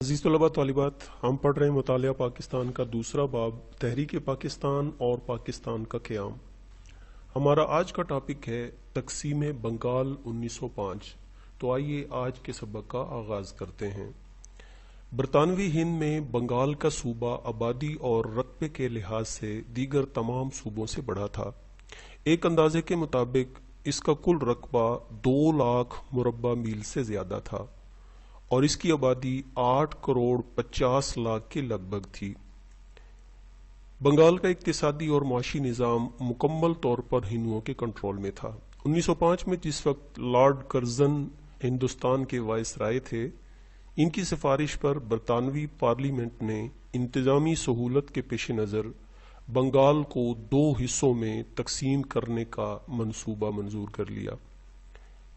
عزیز طلباء طالبات، ہم پڑھ رہے ہیں مطالعہ پاکستان کا دوسرا باب تحریک پاکستان اور پاکستان کا قیام۔ ہمارا آج کا ٹاپک ہے تقسیم بنگال 1905۔ تو آئیے آج کے سبق کا آغاز کرتے ہیں۔ برطانوی ہند میں بنگال کا صوبہ آبادی اور رقبے کے لحاظ سے دیگر تمام صوبوں سے بڑا تھا۔ ایک اندازے کے مطابق اس کا کل رقبہ 2 لاکھ مربع میل سے زیادہ تھا اور اس کی آبادی 8 کروڑ 50 لاکھ کے لگ بھگ تھی۔ بنگال کا اقتصادی اور معاشی نظام مکمل طور پر ہندوؤں کے کنٹرول میں تھا۔ 1905 میں جس وقت لارڈ کرزن ہندوستان کے وائسرائے تھے، ان کی سفارش پر برطانوی پارلیمنٹ نے انتظامی سہولت کے پیش نظر بنگال کو 2 حصوں میں تقسیم کرنے کا منصوبہ منظور کر لیا،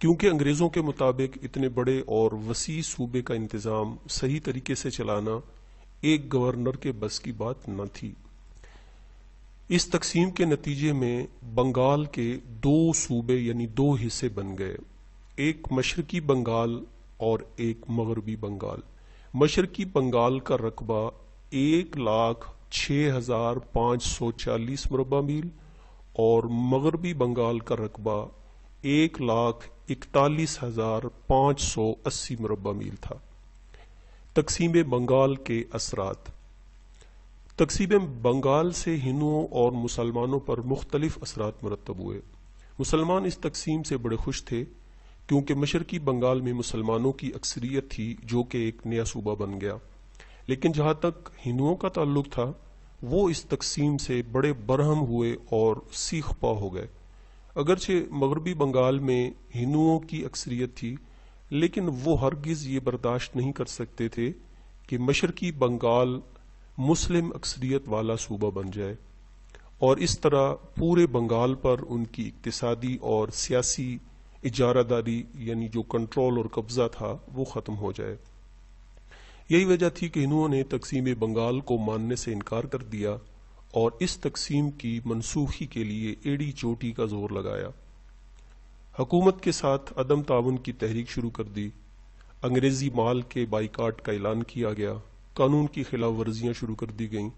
کیونکہ انگریزوں کے مطابق اتنے بڑے اور وسیع صوبے کا انتظام صحیح طریقے سے چلانا ایک گورنر کے بس کی بات نہ تھی۔ اس تقسیم کے نتیجے میں بنگال کے 2 صوبے یعنی 2 حصے بن گئے، ایک مشرقی بنگال اور ایک مغربی بنگال۔ مشرقی بنگال کا رقبہ 1,06,540 مربع میل اور مغربی بنگال کا رقبہ 1,41,580 مربع میل تھا۔ تقسیم بنگال کے اثرات۔ تقسیم بنگال سے ہندوؤں اور مسلمانوں پر مختلف اثرات مرتب ہوئے۔ مسلمان اس تقسیم سے بڑے خوش تھے کیونکہ مشرقی بنگال میں مسلمانوں کی اکثریت تھی جو کہ ایک نیا صوبہ بن گیا، لیکن جہاں تک ہندوؤں کا تعلق تھا وہ اس تقسیم سے بڑے برہم ہوئے اور سیخ پا ہو گئے۔ اگرچہ مغربی بنگال میں ہندوؤں کی اکثریت تھی، لیکن وہ ہرگز یہ برداشت نہیں کر سکتے تھے کہ مشرقی بنگال مسلم اکثریت والا صوبہ بن جائے اور اس طرح پورے بنگال پر ان کی اقتصادی اور سیاسی اجارہ داری یعنی جو کنٹرول اور قبضہ تھا وہ ختم ہو جائے۔ یہی وجہ تھی کہ ہندوؤں نے تقسیم بنگال کو ماننے سے انکار کر دیا اور اس تقسیم کی منسوخی کے لیے ایڑی چوٹی کا زور لگایا۔ حکومت کے ساتھ عدم تعاون کی تحریک شروع کر دی، انگریزی مال کے بائیکاٹ کا اعلان کیا گیا، قانون کی خلاف ورزیاں شروع کر دی گئیں،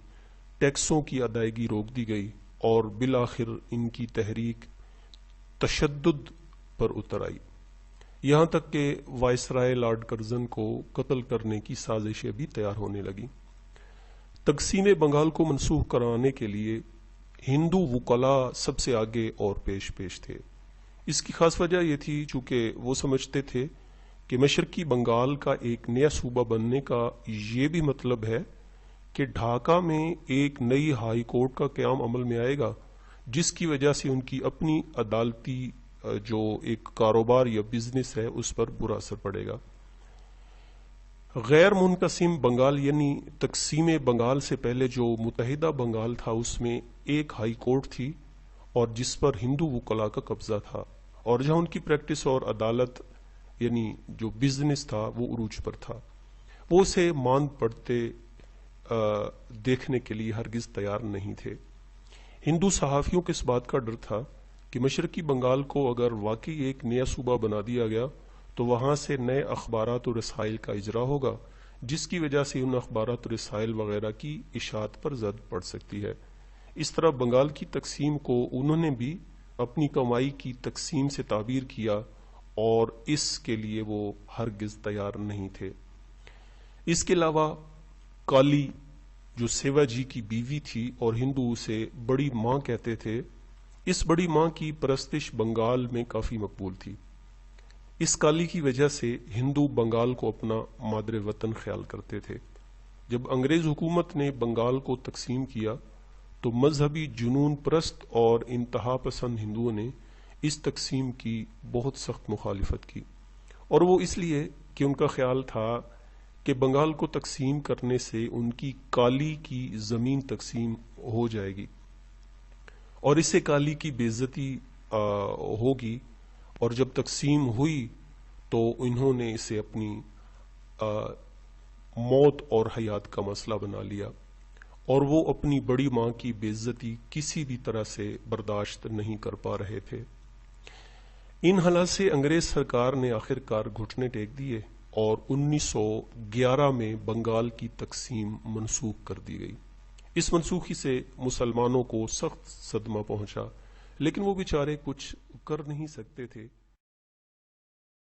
ٹیکسوں کی ادائیگی روک دی گئی اور بالآخر ان کی تحریک تشدد پر اتر آئی، یہاں تک کہ وائسرائے لارڈ کرزن کو قتل کرنے کی سازشیں بھی تیار ہونے لگیں۔ تقسیم بنگال کو منسوخ کرانے کے لیے ہندو وکلاء سب سے آگے اور پیش تھے۔ اس کی خاص وجہ یہ تھی چونکہ وہ سمجھتے تھے کہ مشرقی بنگال کا ایک نیا صوبہ بننے کا یہ بھی مطلب ہے کہ ڈھاکہ میں ایک نئی ہائی کورٹ کا قیام عمل میں آئے گا، جس کی وجہ سے ان کی اپنی عدالتی جو ایک کاروبار یا بزنس ہے اس پر برا اثر پڑے گا۔ غیر منقسم بنگال یعنی تقسیم بنگال سے پہلے جو متحدہ بنگال تھا اس میں ایک ہائی کورٹ تھی اور جس پر ہندو وکلاء کا قبضہ تھا، اور جہاں ان کی پریکٹس اور عدالت یعنی جو بزنس تھا وہ عروج پر تھا، وہ اسے ماند پڑتے دیکھنے کے لیے ہرگز تیار نہیں تھے۔ ہندو صحافیوں کو اس بات کا ڈر تھا کہ مشرقی بنگال کو اگر واقعی ایک نیا صوبہ بنا دیا گیا تو وہاں سے نئے اخبارات و رسائل کا اجرا ہوگا، جس کی وجہ سے ان اخبارات و رسائل وغیرہ کی اشاعت پر زد پڑ سکتی ہے۔ اس طرح بنگال کی تقسیم کو انہوں نے بھی اپنی کمائی کی تقسیم سے تعبیر کیا اور اس کے لیے وہ ہرگز تیار نہیں تھے۔ اس کے علاوہ کالی جو سیوا جی کی بیوی تھی اور ہندو اسے بڑی ماں کہتے تھے، اس بڑی ماں کی پرستش بنگال میں کافی مقبول تھی۔ اس کالی کی وجہ سے ہندو بنگال کو اپنا مادر وطن خیال کرتے تھے۔ جب انگریز حکومت نے بنگال کو تقسیم کیا تو مذہبی جنون پرست اور انتہا پسند ہندوؤں نے اس تقسیم کی بہت سخت مخالفت کی، اور وہ اس لیے کہ ان کا خیال تھا کہ بنگال کو تقسیم کرنے سے ان کی کالی کی زمین تقسیم ہو جائے گی اور اس سے کالی کی بے عزتی ہوگی، اور جب تقسیم ہوئی تو انہوں نے اسے اپنی موت اور حیات کا مسئلہ بنا لیا اور وہ اپنی بڑی ماں کی بے عزتی کسی بھی طرح سے برداشت نہیں کر پا رہے تھے۔ ان حالات سے انگریز سرکار نے آخر کار گھٹنے ٹیک دیے اور 1911 میں بنگال کی تقسیم منسوخ کر دی گئی۔ اس منسوخی سے مسلمانوں کو سخت صدمہ پہنچا، لیکن وہ بیچارے کچھ کر نہیں سکتے تھے۔